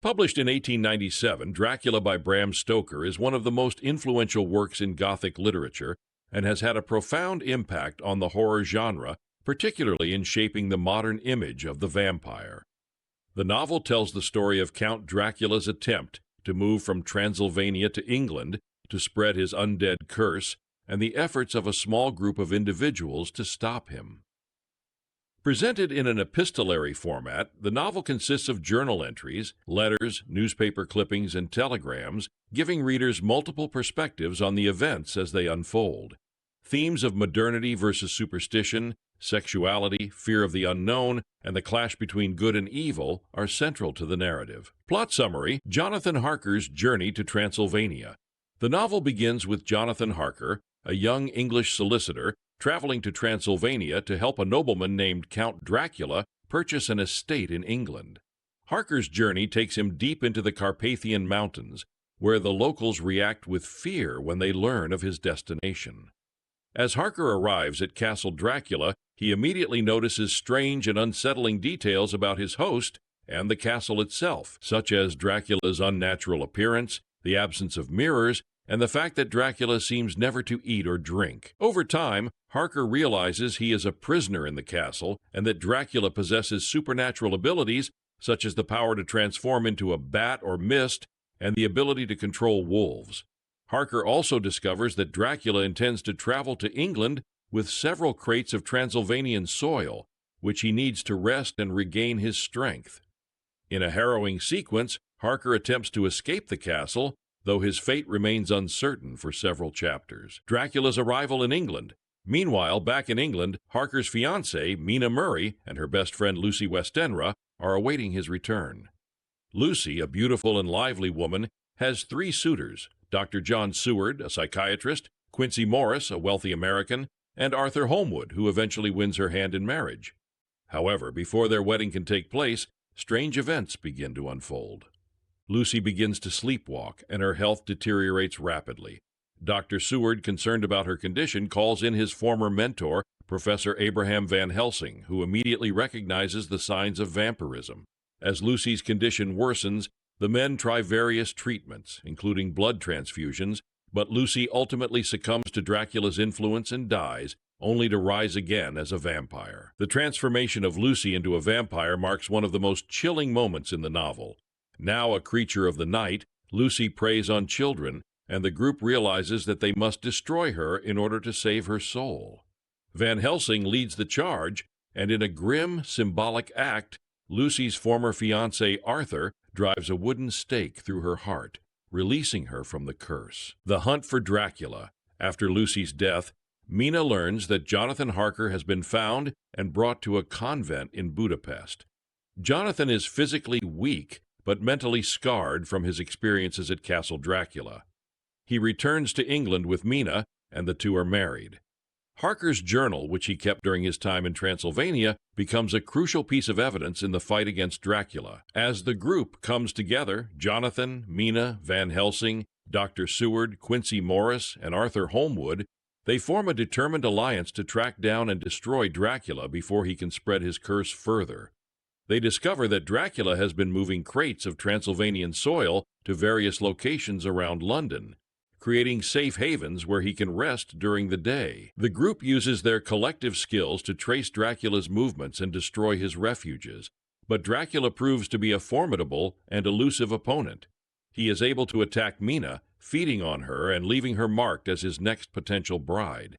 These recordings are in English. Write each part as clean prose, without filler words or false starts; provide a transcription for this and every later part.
Published in 1897, Dracula by Bram Stoker is one of the most influential works in Gothic literature and has had a profound impact on the horror genre, particularly in shaping the modern image of the vampire. The novel tells the story of Count Dracula's attempt to move from Transylvania to England to spread his undead curse and the efforts of a small group of individuals to stop him. Presented in an epistolary format, the novel consists of journal entries, letters, newspaper clippings, and telegrams, giving readers multiple perspectives on the events as they unfold. Themes of modernity versus superstition, sexuality, fear of the unknown, and the clash between good and evil are central to the narrative. Plot summary: Jonathan Harker's journey to Transylvania. The novel begins with Jonathan Harker, a young English solicitor, traveling to Transylvania to help a nobleman named Count Dracula purchase an estate in England. Harker's journey takes him deep into the Carpathian Mountains, where the locals react with fear when they learn of his destination. As Harker arrives at Castle Dracula, he immediately notices strange and unsettling details about his host and the castle itself, such as Dracula's unnatural appearance, the absence of mirrors, and the fact that Dracula seems never to eat or drink. Over time, Harker realizes he is a prisoner in the castle and that Dracula possesses supernatural abilities such as the power to transform into a bat or mist and the ability to control wolves. Harker also discovers that Dracula intends to travel to England with several crates of Transylvanian soil, which he needs to rest and regain his strength. In a harrowing sequence, Harker attempts to escape the castle, though his fate remains uncertain for several chapters. Dracula's arrival in England. Meanwhile, back in England, Harker's fiancée, Mina Murray, and her best friend Lucy Westenra are awaiting his return. Lucy, a beautiful and lively woman, has three suitors: Dr. John Seward, a psychiatrist, Quincy Morris, a wealthy American, and Arthur Holmwood, who eventually wins her hand in marriage. However, before their wedding can take place, strange events begin to unfold. Lucy begins to sleepwalk, and her health deteriorates rapidly. Dr. Seward, concerned about her condition, calls in his former mentor, Professor Abraham Van Helsing, who immediately recognizes the signs of vampirism. As Lucy's condition worsens, the men try various treatments, including blood transfusions, but Lucy ultimately succumbs to Dracula's influence and dies, only to rise again as a vampire. The transformation of Lucy into a vampire marks one of the most chilling moments in the novel. Now a creature of the night, Lucy preys on children, and the group realizes that they must destroy her in order to save her soul. Van Helsing leads the charge, and in a grim, symbolic act, Lucy's former fiancé Arthur drives a wooden stake through her heart, releasing her from the curse. The hunt for Dracula. After Lucy's death, Mina learns that Jonathan Harker has been found and brought to a convent in Budapest. Jonathan is physically weak, but mentally scarred from his experiences at Castle Dracula. He returns to England with Mina, and the two are married. Harker's journal, which he kept during his time in Transylvania, becomes a crucial piece of evidence in the fight against Dracula. As the group comes together, Jonathan, Mina, Van Helsing, Dr. Seward, Quincy Morris, and Arthur Holmwood, they form a determined alliance to track down and destroy Dracula before he can spread his curse further. They discover that Dracula has been moving crates of Transylvanian soil to various locations around London, creating safe havens where he can rest during the day. The group uses their collective skills to trace Dracula's movements and destroy his refuges, but Dracula proves to be a formidable and elusive opponent. He is able to attack Mina, feeding on her and leaving her marked as his next potential bride.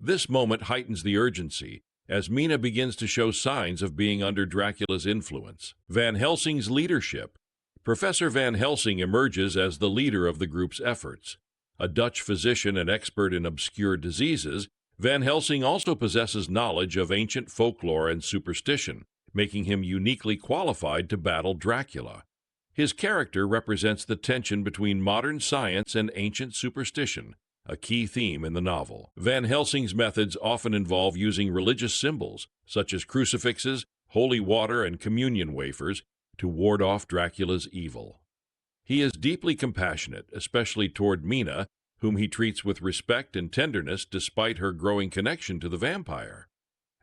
This moment heightens the urgency, as Mina begins to show signs of being under Dracula's influence. Van Helsing's leadership. Professor Van Helsing emerges as the leader of the group's efforts. A Dutch physician and expert in obscure diseases, Van Helsing also possesses knowledge of ancient folklore and superstition, making him uniquely qualified to battle Dracula. His character represents the tension between modern science and ancient superstition, a key theme in the novel. Van Helsing's methods often involve using religious symbols, such as crucifixes, holy water, and communion wafers, to ward off Dracula's evil. He is deeply compassionate, especially toward Mina, whom he treats with respect and tenderness despite her growing connection to the vampire.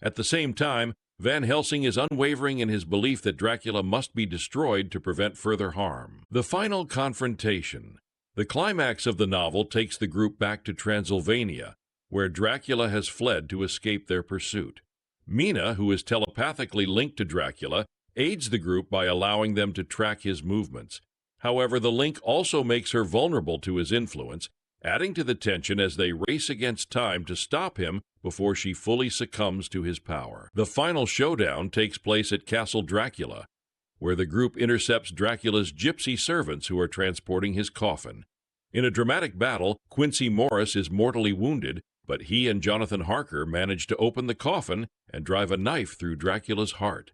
At the same time, Van Helsing is unwavering in his belief that Dracula must be destroyed to prevent further harm. The final confrontation. The climax of the novel takes the group back to Transylvania, where Dracula has fled to escape their pursuit. Mina, who is telepathically linked to Dracula, aids the group by allowing them to track his movements. However, the link also makes her vulnerable to his influence, adding to the tension as they race against time to stop him before she fully succumbs to his power. The final showdown takes place at Castle Dracula, where the group intercepts Dracula's gypsy servants who are transporting his coffin. In a dramatic battle, Quincy Morris is mortally wounded, but he and Jonathan Harker manage to open the coffin and drive a knife through Dracula's heart.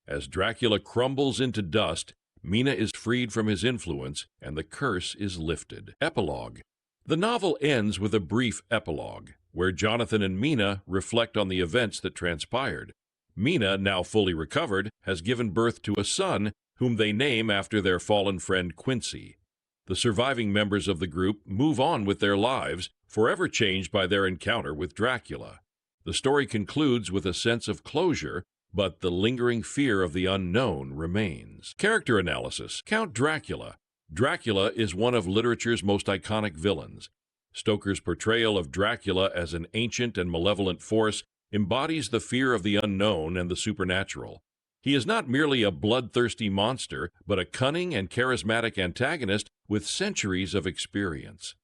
As Dracula crumbles into dust, Mina is freed from his influence and the curse is lifted. Epilogue. The novel ends with a brief epilogue, where Jonathan and Mina reflect on the events that transpired. Mina, now fully recovered, has given birth to a son whom they name after their fallen friend Quincy. The surviving members of the group move on with their lives, forever changed by their encounter with Dracula. The story concludes with a sense of closure, but the lingering fear of the unknown remains. Character analysis. Count Dracula. Dracula is one of literature's most iconic villains. Stoker's portrayal of Dracula as an ancient and malevolent force embodies the fear of the unknown and the supernatural. He is not merely a bloodthirsty monster, but a cunning and charismatic antagonist with centuries of experience.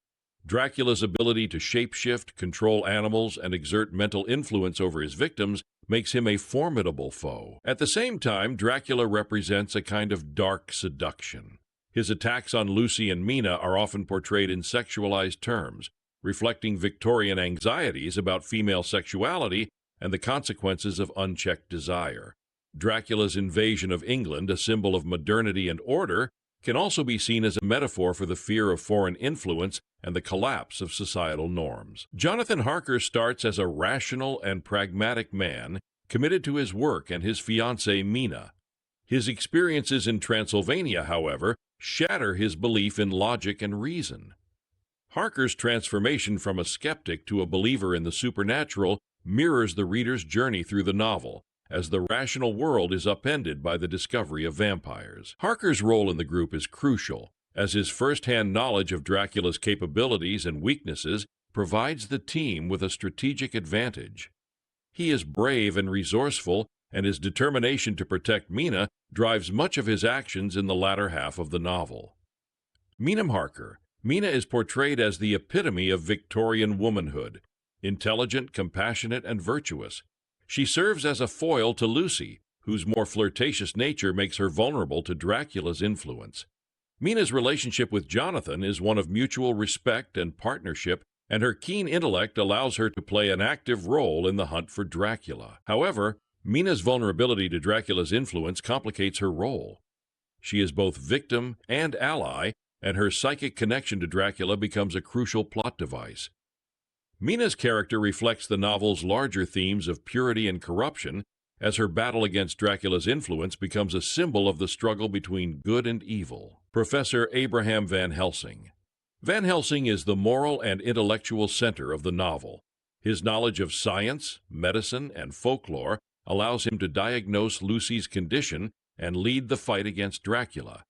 Dracula's ability to shapeshift, control animals, and exert mental influence over his victims makes him a formidable foe. At the same time, Dracula represents a kind of dark seduction. His attacks on Lucy and Mina are often portrayed in sexualized terms, reflecting Victorian anxieties about female sexuality and the consequences of unchecked desire. Dracula's invasion of England, a symbol of modernity and order, can also be seen as a metaphor for the fear of foreign influence and the collapse of societal norms. Jonathan Harker starts as a rational and pragmatic man, committed to his work and his fiancée Mina. His experiences in Transylvania, however, shatter his belief in logic and reason. Harker's transformation from a skeptic to a believer in the supernatural mirrors the reader's journey through the novel, as the rational world is upended by the discovery of vampires. Harker's role in the group is crucial, as his first-hand knowledge of Dracula's capabilities and weaknesses provides the team with a strategic advantage. He is brave and resourceful, and his determination to protect Mina drives much of his actions in the latter half of the novel. Mina Harker. Mina is portrayed as the epitome of Victorian womanhood, intelligent, compassionate, and virtuous. She serves as a foil to Lucy, whose more flirtatious nature makes her vulnerable to Dracula's influence. Mina's relationship with Jonathan is one of mutual respect and partnership, and her keen intellect allows her to play an active role in the hunt for Dracula. However, Mina's vulnerability to Dracula's influence complicates her role. She is both victim and ally, and her psychic connection to Dracula becomes a crucial plot device. Mina's character reflects the novel's larger themes of purity and corruption, as her battle against Dracula's influence becomes a symbol of the struggle between good and evil. Professor Abraham Van Helsing. Van Helsing is the moral and intellectual center of the novel. His knowledge of science, medicine, and folklore allows him to diagnose Lucy's condition and lead the fight against Dracula.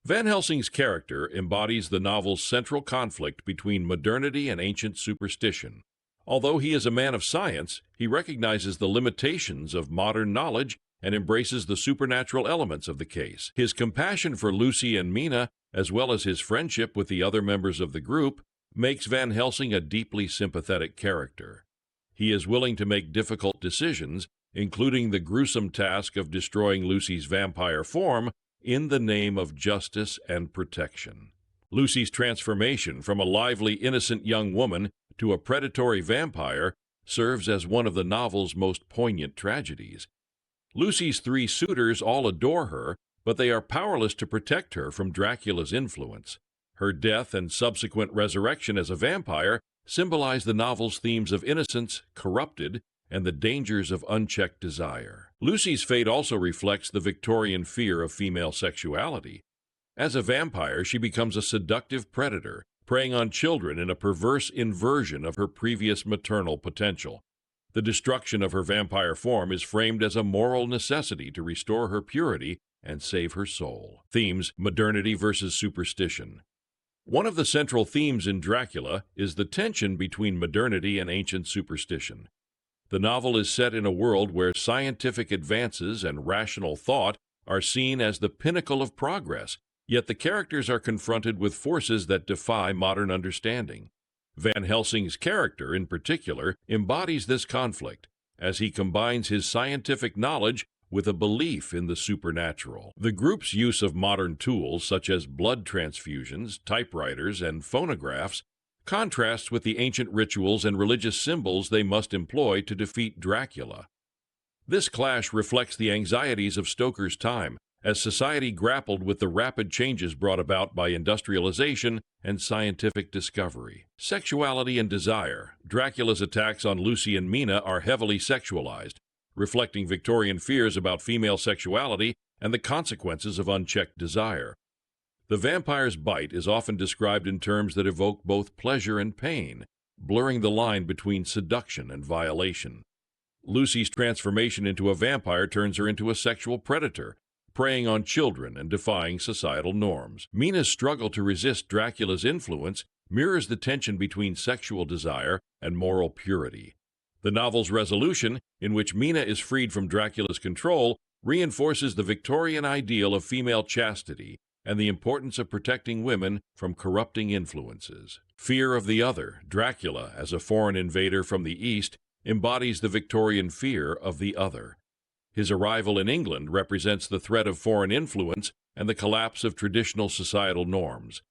Van Helsing's character embodies the novel's central conflict between modernity and ancient superstition. Although he is a man of science, he recognizes the limitations of modern knowledge and embraces the supernatural elements of the case. His compassion for Lucy and Mina, as well as his friendship with the other members of the group, makes Van Helsing a deeply sympathetic character. He is willing to make difficult decisions, including the gruesome task of destroying Lucy's vampire form, in the name of justice and protection. Lucy's transformation from a lively, innocent young woman to a predatory vampire serves as one of the novel's most poignant tragedies. Lucy's three suitors all adore her, but they are powerless to protect her from Dracula's influence. Her death and subsequent resurrection as a vampire symbolize the novel's themes of innocence, corrupted, and the dangers of unchecked desire. Lucy's fate also reflects the Victorian fear of female sexuality. As a vampire, she becomes a seductive predator, preying on children in a perverse inversion of her previous maternal potential. The destruction of her vampire form is framed as a moral necessity to restore her purity and save her soul. Themes: modernity versus superstition. One of the central themes in Dracula is the tension between modernity and ancient superstition. The novel is set in a world where scientific advances and rational thought are seen as the pinnacle of progress, yet the characters are confronted with forces that defy modern understanding. Van Helsing's character, in particular, embodies this conflict as he combines his scientific knowledge with a belief in the supernatural. The group's use of modern tools such as blood transfusions, typewriters, and phonographs contrasts with the ancient rituals and religious symbols they must employ to defeat Dracula. This clash reflects the anxieties of Stoker's time, as society grappled with the rapid changes brought about by industrialization and scientific discovery. Sexuality and desire. Dracula's attacks on Lucy and Mina are heavily sexualized, reflecting Victorian fears about female sexuality and the consequences of unchecked desire. The vampire's bite is often described in terms that evoke both pleasure and pain, blurring the line between seduction and violation. Lucy's transformation into a vampire turns her into a sexual predator, preying on children and defying societal norms. Mina's struggle to resist Dracula's influence mirrors the tension between sexual desire and moral purity. The novel's resolution, in which Mina is freed from Dracula's control, reinforces the Victorian ideal of female chastity and the importance of protecting women from corrupting influences. Fear of the other. Dracula, as a foreign invader from the East, embodies the Victorian fear of the other. His arrival in England represents the threat of foreign influence and the collapse of traditional societal norms.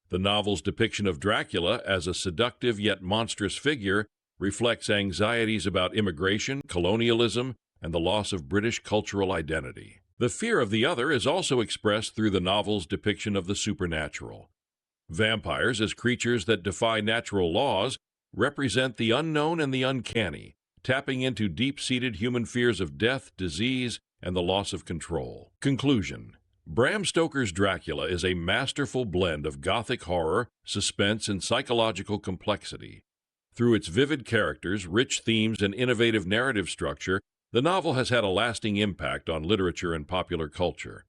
The novel's depiction of Dracula as a seductive yet monstrous figure reflects anxieties about immigration, colonialism, and the loss of British cultural identity. The fear of the other is also expressed through the novel's depiction of the supernatural. Vampires, as creatures that defy natural laws, represent the unknown and the uncanny, tapping into deep-seated human fears of death, disease, and the loss of control. Conclusion. Bram Stoker's Dracula is a masterful blend of gothic horror, suspense, and psychological complexity. Through its vivid characters, rich themes, and innovative narrative structure, the novel has had a lasting impact on literature and popular culture.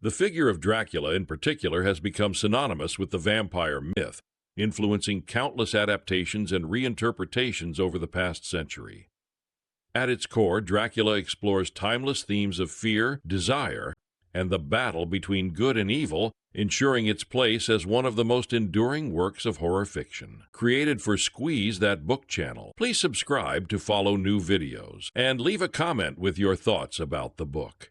The figure of Dracula, in particular, has become synonymous with the vampire myth, influencing countless adaptations and reinterpretations over the past century. At its core, Dracula explores timeless themes of fear, desire, and the battle between good and evil, ensuring its place as one of the most enduring works of horror fiction. Created for Squeeze That Book channel. Please subscribe to follow new videos, and leave a comment with your thoughts about the book.